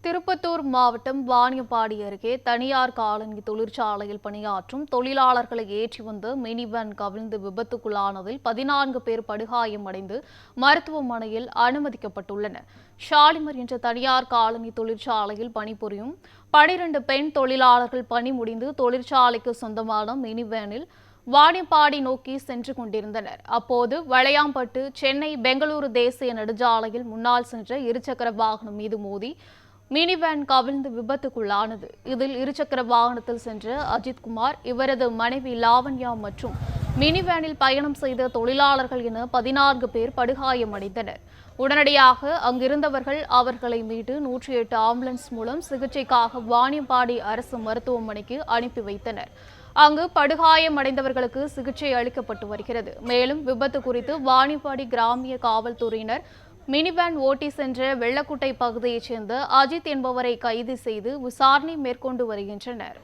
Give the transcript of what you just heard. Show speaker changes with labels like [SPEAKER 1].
[SPEAKER 1] திருப்பத்தூர் மாவட்டம் வாணியம்பாடி அருகே தனியார் காலனி தொழிற்சாலையில் பணியாற்றும் தொழிலாளர்களை ஏற்றி வந்த மினி வேன் கவிழ்ந்து விபத்துக்குள்ளானதில் 14 பேர் படுகாயமடைந்து மருத்துவமனையில் அனுமதிக்கப்பட்டுள்ளனர். ஷாலிமர் என்ற தனியார் காலனி தொழிற்சாலையில் பணிபுரியும் 12 பெண் தொழிலாளர்கள் பணி முடிந்து தொழிற்சாலைக்கு சொந்தமான மினி வேனில் வாணியம்பாடி நோக்கி சென்று கொண்டிருந்தனர். அப்போது வளையாம்பட்டு சென்னை பெங்களூரு தேசிய நெடுஞ்சாலையில் முன்னால் சென்ற இருசக்கர வாகனம் மீது மோதி மினி வேன் கவிழ்ந்து விபத்துக்குள்ளானது. இதில் இருசக்கர வாகனத்தில் சென்ற அஜித்குமார், இவரது மனைவி லாவண்யா மற்றும் மினி வேனில் பயணம் செய்த தொழிலாளர்கள் என 14 பேர் படுகாயமடைந்தனர். உடனடியாக அங்கிருந்தவர்கள் அவர்களை மீட்டு 108 ஆம்புலன்ஸ் மூலம் சிகிச்சைக்காக வாணியம்பாடி அரசு மருத்துவமனைக்கு அனுப்பி வைத்தனர். அங்கு படுகாயமடைந்தவர்களுக்கு சிகிச்சை அளிக்கப்பட்டு வருகிறது. மேலும் விபத்து குறித்து வாணியம்பாடி கிராமிய காவல்துறையினர் மினி வேன் ஓட்டி சென்ற வெள்ளக்குட்டை பகுதியைச் சேர்ந்த அஜித் என்பவரை கைது செய்து விசாரணை மேற்கொண்டு வருகின்றனர்.